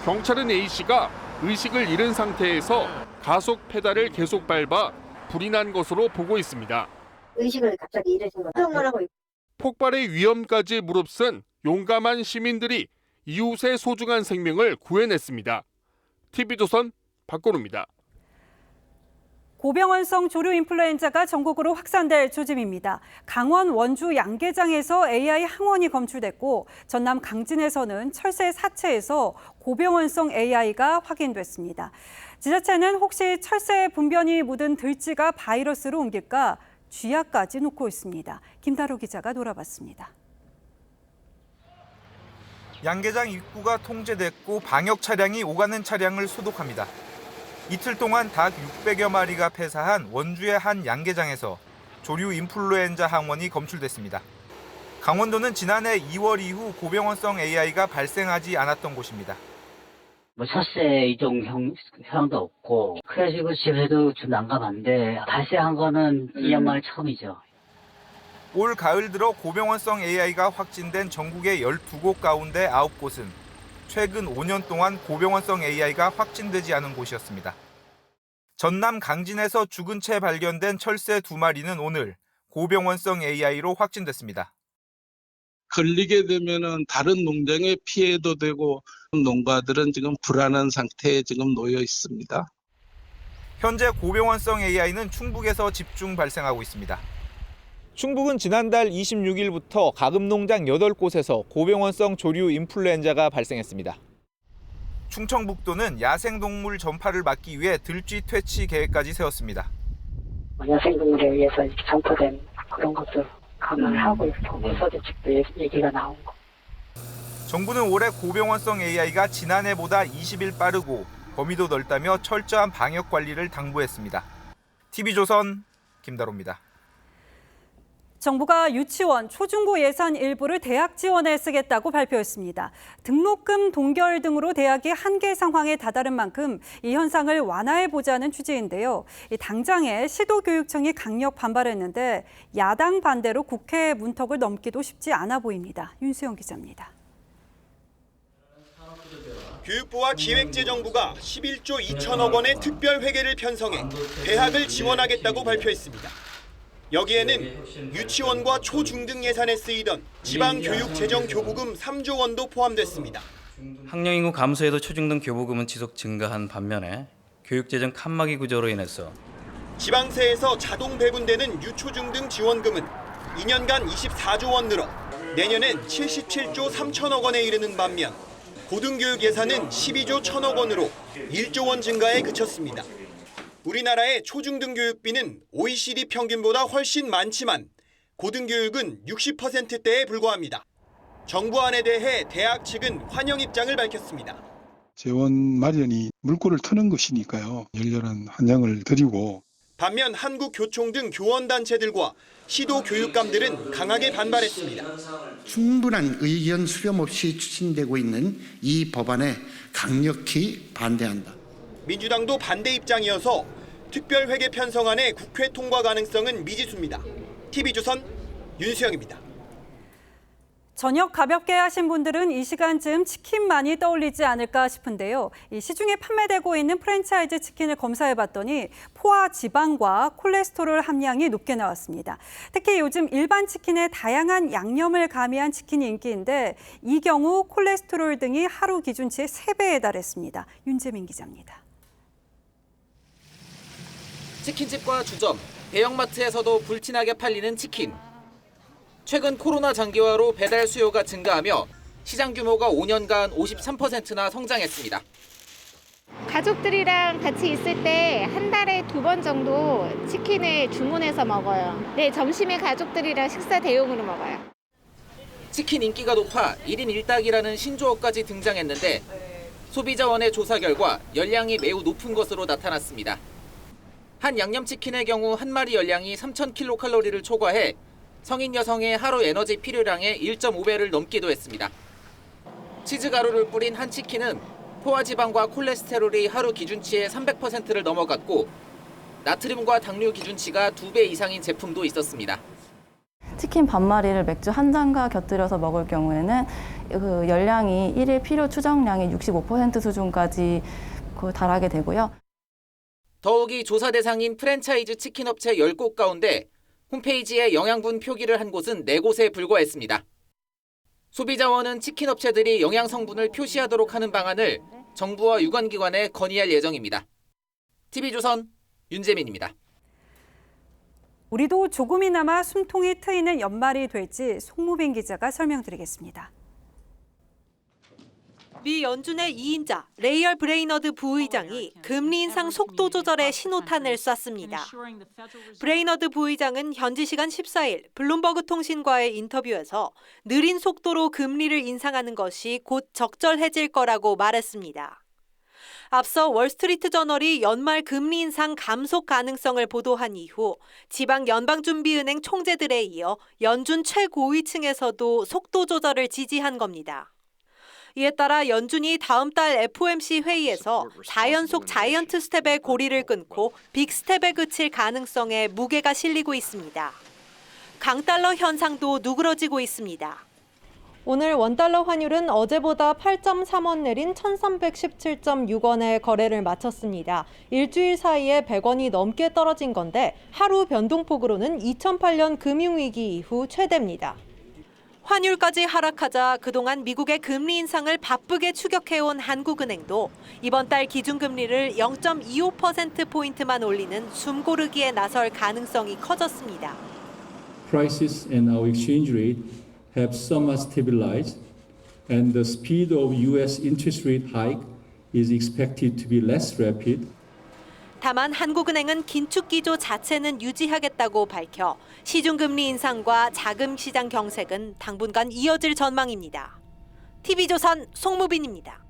경찰은 A씨가 의식을 잃은 상태에서 가속 페달을 계속 밟아 불이 난 것으로 보고 있습니다. 의식을 갑자기 잃으신 거 사용을 하고 있고. 폭발의 위험까지 무릅쓴 용감한 시민들이 이웃의 소중한 생명을 구해냈습니다. TV조선 박건우입니다. 고병원성 조류 인플루엔자가 전국으로 확산될 조짐입니다. 강원 원주 양계장에서 AI 항원이 검출됐고 전남 강진에서는 철새 사체에서 고병원성 AI가 확인됐습니다. 지자체는 혹시 철새의 분변이 묻은 들쥐가 바이러스로 옮길까 쥐약까지 놓고 있습니다. 김다로 기자가 돌아봤습니다. 양계장 입구가 통제됐고 방역 차량이 오가는 차량을 소독합니다. 이틀 동안 닭 600여 마리가 폐사한 원주의 한 양계장에서 조류 인플루엔자 항원이 검출됐습니다. 강원도는 지난해 2월 이후 고병원성 AI가 발생하지 않았던 곳입니다. 철새 이종 현황도 없고 그래가지고 집에도 좀 난감한데 발생한 거는 이 양말 처음이죠. 올 가을 들어 고병원성 AI가 확진된 전국의 12곳 가운데 9곳은 최근 5년 동안 고병원성 AI가 확진되지 않은 곳이었습니다. 전남 강진에서 죽은 채 발견된 철새 2마리는 오늘 고병원성 AI로 확진됐습니다. 걸리게 되면은 다른 농장에 피해도 되고 농가들은 지금 불안한 상태에 지금 놓여 있습니다. 현재 고병원성 AI는 충북에서 집중 발생하고 있습니다. 충북은 지난달 26일부터 가금농장 8곳에서 고병원성 조류 인플루엔자가 발생했습니다. 충청북도는 야생동물 전파를 막기 위해 들쥐 퇴치 계획까지 세웠습니다. 야생동물에 의해서 전파된 그런 것들 감안하고 보고서 대책도 얘기가 나온 거. 정부는 올해 고병원성 AI가 지난해보다 20일 빠르고 범위도 넓다며 철저한 방역 관리를 당부했습니다. TV조선 김다로입니다. 정부가 유치원, 초중고 예산 일부를 대학 지원에 쓰겠다고 발표했습니다. 등록금 동결 등으로 대학이 한계 상황에 다다른 만큼 이 현상을 완화해보자는 취지인데요. 당장에 시도교육청이 강력 반발했는데 야당 반대로 국회 문턱을 넘기도 쉽지 않아 보입니다. 윤수영 기자입니다. 교육부와 기획재정부가 11조 2천억 원의 특별회계를 편성해 대학을 지원하겠다고 발표했습니다. 여기에는 유치원과 초중등 예산에 쓰이던 지방교육재정교부금 3조 원도 포함됐습니다. 학령 인구 감소에도 초중등 교부금은 지속 증가한 반면에 교육재정 칸막이 구조로 인해서 지방세에서 자동 배분되는 유초중등 지원금은 2년간 24조 원 늘어 내년엔 77조 3천억 원에 이르는 반면 고등교육 예산은 12조 1천억 원으로 1조 원 증가에 그쳤습니다. 우리나라의 초중등 교육비는 OECD 평균보다 훨씬 많지만 고등교육은 60%대에 불과합니다. 정부안에 대해 대학 측은 환영 입장을 밝혔습니다. 재원 마련이 물꼬를 트는 것이니까요. 열렬한 환영을 드리고. 반면 한국교총 등 교원단체들과 시도교육감들은 강하게 반발했습니다. 충분한 의견 수렴 없이 추진되고 있는 이 법안에 강력히 반대한다. 민주당도 반대 입장이어서 특별회계 편성안의 국회 통과 가능성은 미지수입니다. TV조선 윤수영입니다. 저녁 가볍게 하신 분들은 이 시간쯤 치킨만이 떠올리지 않을까 싶은데요. 이 시중에 판매되고 있는 프랜차이즈 치킨을 검사해봤더니 포화 지방과 콜레스테롤 함량이 높게 나왔습니다. 특히 요즘 일반 치킨에 다양한 양념을 가미한 치킨이 인기인데 이 경우 콜레스테롤 등이 하루 기준치의 3배에 달했습니다. 윤재민 기자입니다. 치킨집과 주점, 대형마트에서도 불티나게 팔리는 치킨. 최근 코로나 장기화로 배달 수요가 증가하며 시장 규모가 5년간 53%나 성장했습니다. 가족들이랑 같이 있을 때 한 달에 2번 정도 치킨을 주문해서 먹어요. 네, 점심에 가족들이랑 식사 대용으로 먹어요. 치킨 인기가 높아 1인 1닭이라는 신조어까지 등장했는데 소비자원의 조사 결과 열량이 매우 높은 것으로 나타났습니다. 한 양념치킨의 경우 한 마리 열량이 3,000kcal를 초과해 성인 여성의 하루 에너지 필요량의 1.5배를 넘기도 했습니다. 치즈 가루를 뿌린 한 치킨은 포화지방과 콜레스테롤이 하루 기준치의 300%를 넘어갔고 나트륨과 당류 기준치가 2배 이상인 제품도 있었습니다. 치킨 반마리를 맥주 한 잔과 곁들여서 먹을 경우에는 그 열량이 1일 필요 추정량의 65% 수준까지 달하게 되고요. 더욱이 조사 대상인 프랜차이즈 치킨 업체 10곳 가운데 홈페이지에 영양분 표기를 한 곳은 4곳에 불과했습니다. 소비자원은 치킨 업체들이 영양 성분을 표시하도록 하는 방안을 정부와 유관기관에 건의할 예정입니다. TV조선 윤재민입니다. 우리도 조금이나마 숨통이 트이는 연말이 될지 송무빈 기자가 설명드리겠습니다. 미 연준의 2인자 레이얼 브레이너드 부의장이 금리 인상 속도 조절에 신호탄을 쐈습니다. 브레이너드 부의장은 현지 시간 14일 블룸버그 통신과의 인터뷰에서 느린 속도로 금리를 인상하는 것이 곧 적절해질 거라고 말했습니다. 앞서 월스트리트 저널이 연말 금리 인상 감속 가능성을 보도한 이후 지방 연방준비은행 총재들에 이어 연준 최고위층에서도 속도 조절을 지지한 겁니다. 이에 따라 연준이 다음 달 FOMC 회의에서 4연속 자이언트 스텝의 고리를 끊고 빅스텝에 그칠 가능성에 무게가 실리고 있습니다. 강달러 현상도 누그러지고 있습니다. 오늘 원달러 환율은 어제보다 8.3원 내린 1317.6원에 거래를 마쳤습니다. 일주일 사이에 100원이 넘게 떨어진 건데 하루 변동폭으로는 2008년 금융위기 이후 최대입니다. 환율까지 하락하자 그동안 미국의 금리 인상을 바쁘게 추격해온 한국은행도 이번 달 기준금리를 0.25%포인트만 올리는 숨고르기에 나설 가능성이 커졌습니다. Prices and our exchange rate have somewhat stabilized and the speed of US interest rate hike is expected to be less rapid. 다만 한국은행은 긴축 기조 자체는 유지하겠다고 밝혀 시중금리 인상과 자금시장 경색은 당분간 이어질 전망입니다. TV조선 송무빈입니다.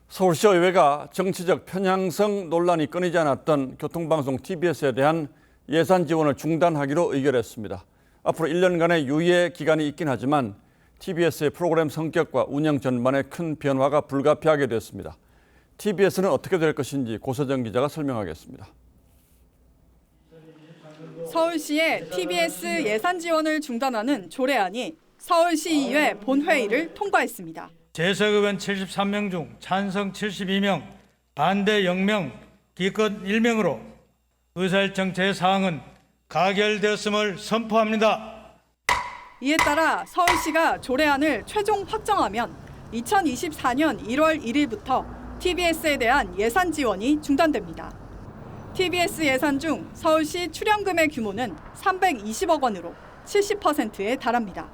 서울시의회가 정치적 편향성 논란이 끊이지 않았던 교통방송 TBS에 대한 예산 지원을 중단하기로 의결했습니다. 앞으로 1년간의 유예 기간이 있긴 하지만 TBS의 프로그램 성격과 운영 전반에 큰 변화가 불가피하게 됐습니다. TBS는 어떻게 될 것인지 고서정 기자가 설명하겠습니다. 서울시의 TBS 예산 지원을 중단하는 조례안이 서울시의회 본회의를 통과했습니다. 재석 의원 73명 중 찬성 72명, 반대 0명, 기권 1명으로 의사일정 제4항은 가결되었음을 선포합니다. 이에 따라 서울시가 조례안을 최종 확정하면 2024년 1월 1일부터 TBS에 대한 예산 지원이 중단됩니다. TBS 예산 중 서울시 출연금의 규모는 320억 원으로 70%에 달합니다.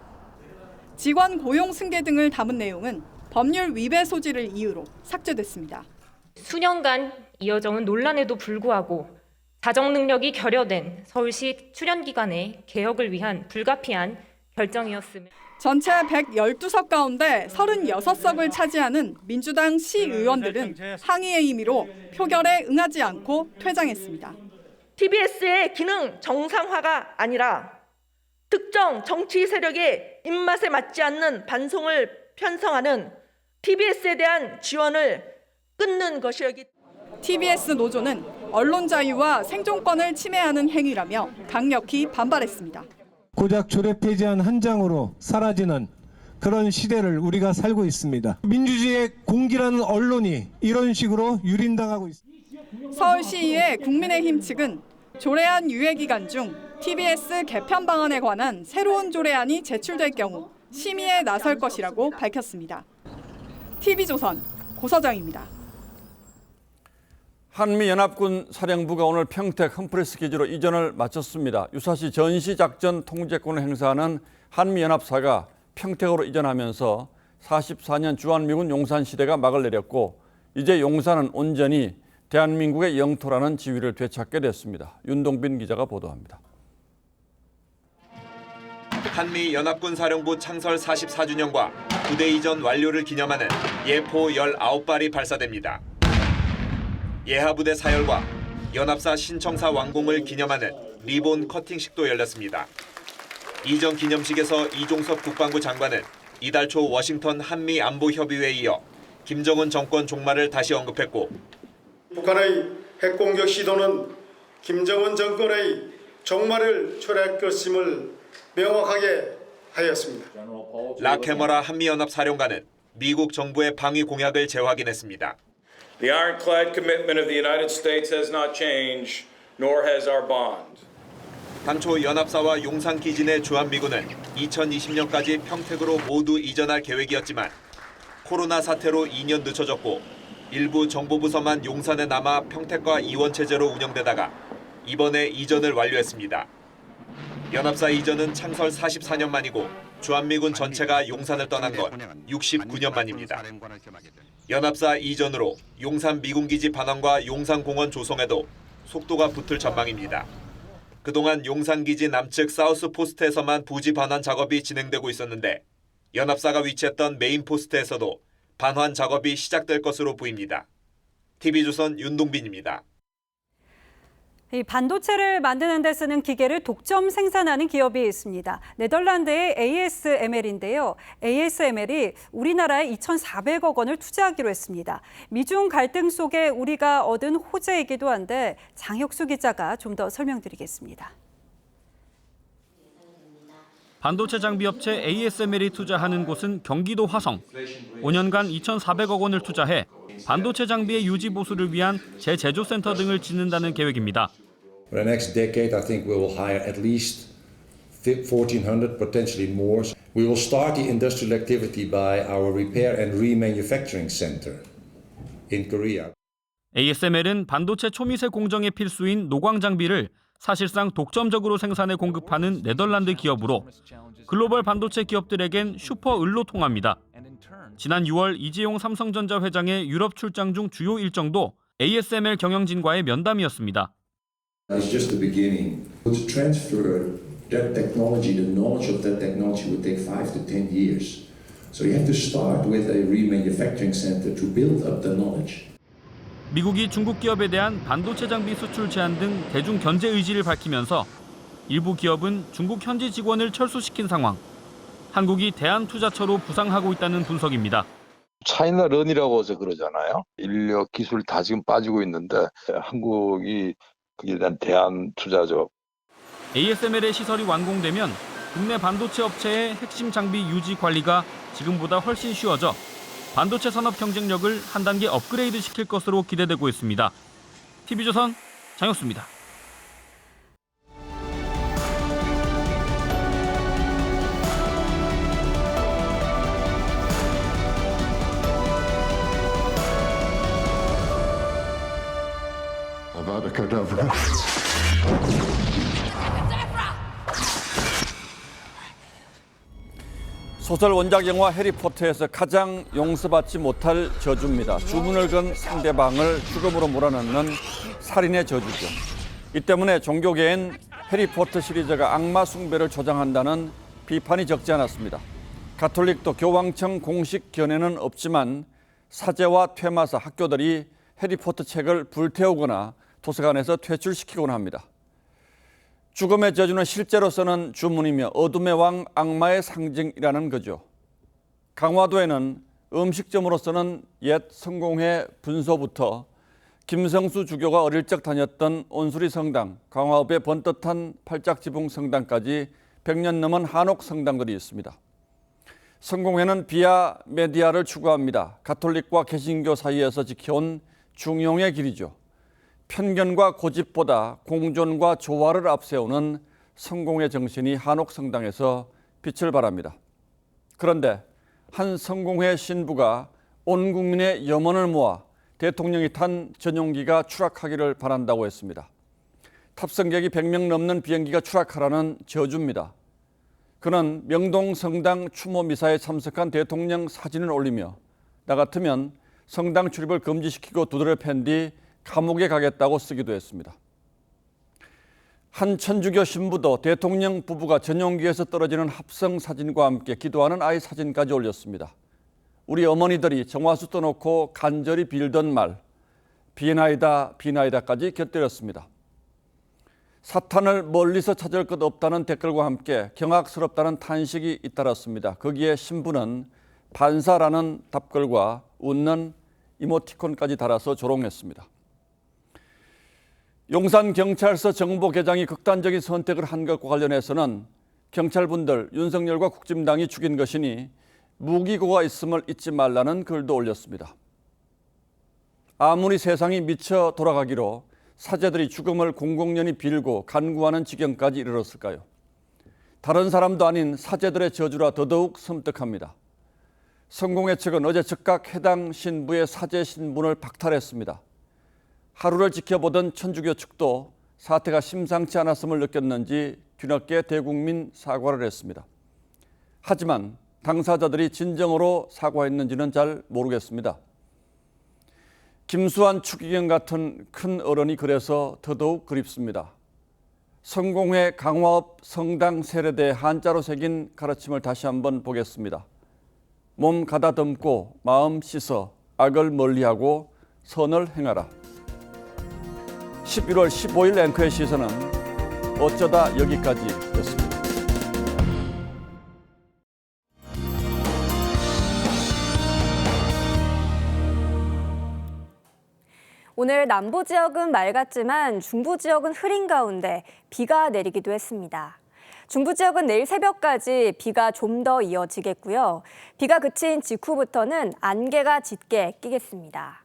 직원 고용 승계 등을 담은 내용은 법률 위배 소지를 이유로 삭제됐습니다. 수년간 이어져온 논란에도 불구하고 자정 능력이 결여된 서울시 출연기관의 개혁을 위한 불가피한 결정이었음을 전체 112석 가운데 36석을 차지하는 민주당 시의원들은 항의의 의미로 표결에 응하지 않고 퇴장했습니다. TBS의 기능 정상화가 아니라 특정 정치 세력의 입맛에 맞지 않는 방송을 편성하는 TBS에 대한 지원을 끊는 것이었기. TBS 노조는 언론 자유와 생존권을 침해하는 행위라며 강력히 반발했습니다. 고작 조립되지 한 장으로 사라지는 그런 시대를 우리가 살고 있습니다. 민주주의의 공기라는 언론이 이런 식으로 유린당하고 있습니다. 서울시의회 국민의힘 측은 조례안 유예 기간 중 TBS 개편 방안에 관한 새로운 조례안이 제출될 경우 심의에 나설 것이라고 밝혔습니다. TV조선 고서정입니다. 한미연합군 사령부가 오늘 평택 험프레스 기지로 이전을 마쳤습니다. 유사시 전시작전 통제권을 행사하는 한미연합사가 평택으로 이전하면서 44년 주한미군 용산시대가 막을 내렸고 이제 용산은 온전히 대한민국의 영토라는 지위를 되찾게 됐습니다. 윤동빈 기자가 보도합니다. 한미연합군 사령부 창설 44주년과 부대 이전 완료를 기념하는 예포 19발이 발사됩니다. 예하부대 사열과 연합사 신청사 완공을 기념하는 리본 커팅식도 열렸습니다. 이전 기념식에서 이종섭 국방부 장관은 이달 초 워싱턴 한미안보협의회에 이어 김정은 정권 종말을 다시 언급했고 북한의 핵공격 시도는 김정은 정권의 종말을 초래할 것임을 명확하게 하였습니다. 락해머라 한미연합 사령관은 미국 정부의 방위 공약을 재확인했습니다. The ironclad commitment of the United States has not changed, nor has our bond. 당초 연합사와 용산 기지 내 주한미군은 2020년까지 평택으로 모두 이전할 계획이었지만 코로나 사태로 2년 늦춰졌고 일부 정보부서만 용산에 남아 평택과 이원체제로 운영되다가 이번에 이전을 완료했습니다. 연합사 이전은 창설 44년 만이고 주한미군 전체가 용산을 떠난 건 69년 만입니다. 연합사 이전으로 용산 미군기지 반환과 용산공원 조성에도 속도가 붙을 전망입니다. 그동안 용산기지 남측 사우스 포스트에서만 부지 반환 작업이 진행되고 있었는데 연합사가 위치했던 메인 포스트에서도 반환 작업이 시작될 것으로 보입니다. TV조선 윤동빈입니다. 이 반도체를 만드는 데 쓰는 기계를 독점 생산하는 기업이 있습니다. 네덜란드의 ASML인데요. ASML이 우리나라에 2,400억 원을 투자하기로 했습니다. 미중 갈등 속에 우리가 얻은 호재이기도 한데 장혁수 기자가 좀 더 설명드리겠습니다. 반도체 장비 업체 ASML이 투자하는 곳은 경기도 화성. 5년간 2,400억 원을 투자해 반도체 장비의 유지 보수를 위한 재제조 센터 등을 짓는다는 계획입니다. For the next decade, I think we will hire at least 1,400, potentially more. We will start the industrial activity by our repair and remanufacturing center in Korea. ASML은 반도체 초미세 공정에 필수인 노광 장비를 사실상 독점적으로 생산해 공급하는 네덜란드 기업으로 글로벌 반도체 기업들에겐 슈퍼 을로 통합니다. 지난 6월 이재용 삼성전자 회장의 유럽 출장 중 주요 일정도 ASML 경영진과의 면담이었습니다. It's just the beginning. To transfer that technology, the knowledge of that technology would take 5 to 10 years. So you have to start with a remanufacturing center to build up the knowledge. 미국이 중국 기업에 대한 반도체 장비 수출 제한 등 대중 견제 의지를 밝히면서 일부 기업은 중국 현지 직원을 철수시킨 상황. 한국이 대한투자처로 부상하고 있다는 분석입니다. 차이나런이라고 해서 그러잖아요. 인력, 기술 다 지금 빠지고 있는데 한국이 거기에 대한 대한투자죠. ASML의 시설이 완공되면 국내 반도체 업체의 핵심 장비 유지 관리가 지금보다 훨씬 쉬워져 반도체 산업 경쟁력을 한 단계 업그레이드 시킬 것으로 기대되고 있습니다. TV조선 장혁수입니다. 소설 원작 영화 해리포터에서 가장 용서받지 못할 저주입니다. 주문을 건 상대방을 죽음으로 몰아넣는 살인의 저주죠. 이 때문에 종교계엔 해리포터 시리즈가 악마 숭배를 조장한다는 비판이 적지 않았습니다. 가톨릭도 교황청 공식 견해는 없지만 사제와 퇴마사, 학교들이 해리포터 책을 불태우거나 도서관에서 퇴출시키곤 합니다. 죽음의 저주는 실제로서는 주문이며 어둠의 왕 악마의 상징이라는 거죠. 강화도에는 음식점으로서는 옛 성공회 분소부터 김성수 주교가 어릴 적 다녔던 온수리 성당, 광화읍의 번듯한 팔짝지붕 성당까지 100년 넘은 한옥 성당들이 있습니다. 성공회는 비아 메디아를 추구합니다. 가톨릭과 개신교 사이에서 지켜온 중용의 길이죠. 편견과 고집보다 공존과 조화를 앞세우는 성공회 정신이 한옥 성당에서 빛을 발합니다. 그런데 한 성공회 신부가 온 국민의 염원을 모아 대통령이 탄 전용기가 추락하기를 바란다고 했습니다. 탑승객이 100명 넘는 비행기가 추락하라는 저주입니다. 그는 명동 성당 추모 미사에 참석한 대통령 사진을 올리며 나 같으면 성당 출입을 금지시키고 두드려 팬 뒤 감옥에 가겠다고 쓰기도 했습니다. 한 천주교 신부도 대통령 부부가 전용기에서 떨어지는 합성 사진과 함께 기도하는 아이 사진까지 올렸습니다. 우리 어머니들이 정화수 떠놓고 간절히 빌던 말 비나이다 비나이다까지 곁들였습니다. 사탄을 멀리서 찾을 것 없다는 댓글과 함께 경악스럽다는 탄식이 잇따랐습니다. 거기에 신부는 반사라는 답글과 웃는 이모티콘까지 달아서 조롱했습니다. 용산경찰서 정보계장이 극단적인 선택을 한 것과 관련해서는 경찰분들 윤석열과 국진당이 죽인 것이니 무기고가 있음을 잊지 말라는 글도 올렸습니다. 아무리 세상이 미쳐 돌아가기로 사제들이 죽음을 공공연히 빌고 간구하는 지경까지 이르렀을까요? 다른 사람도 아닌 사제들의 저주라 더더욱 섬뜩합니다. 성공회 측은 어제 즉각 해당 신부의 사제 신분을 박탈했습니다. 하루를 지켜보던 천주교 측도 사태가 심상치 않았음을 느꼈는지 뒤늦게 대국민 사과를 했습니다. 하지만 당사자들이 진정으로 사과했는지는 잘 모르겠습니다. 김수환 추기경 같은 큰 어른이 그래서 더더욱 그립습니다. 성공회 강화읍 성당 세례대 한자로 새긴 가르침을 다시 한번 보겠습니다. 몸 가다듬고 마음 씻어 악을 멀리하고 선을 행하라. 11월 15일 앵커의 시선은 어쩌다 여기까지였습니다. 오늘 남부 지역은 맑았지만 중부 지역은 흐린 가운데 비가 내리기도 했습니다. 중부 지역은 내일 새벽까지 비가 좀 더 이어지겠고요. 비가 그친 직후부터는 안개가 짙게 끼겠습니다.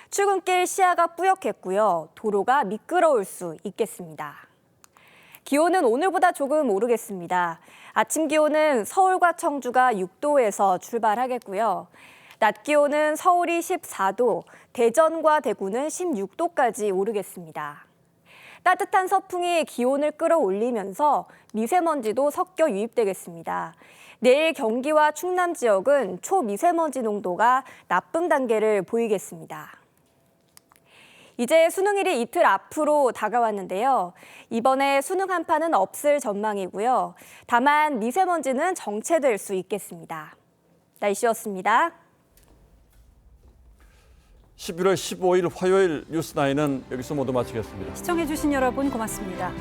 출근길 시야가 뿌옇겠고요. 도로가 미끄러울 수 있겠습니다. 기온은 오늘보다 조금 오르겠습니다. 아침 기온은 서울과 청주가 6도에서 출발하겠고요. 낮 기온은 서울이 14도, 대전과 대구는 16도까지 오르겠습니다. 따뜻한 서풍이 기온을 끌어올리면서 미세먼지도 섞여 유입되겠습니다. 내일 경기와 충남 지역은 초미세먼지 농도가 나쁨 단계를 보이겠습니다. 이제 수능일이 이틀 앞으로 다가왔는데요. 이번에 수능 한파는 없을 전망이고요. 다만 미세먼지는 정체될 수 있겠습니다. 날씨였습니다. 11월 15일 화요일 뉴스9은 여기서 모두 마치겠습니다. 시청해주신 여러분 고맙습니다.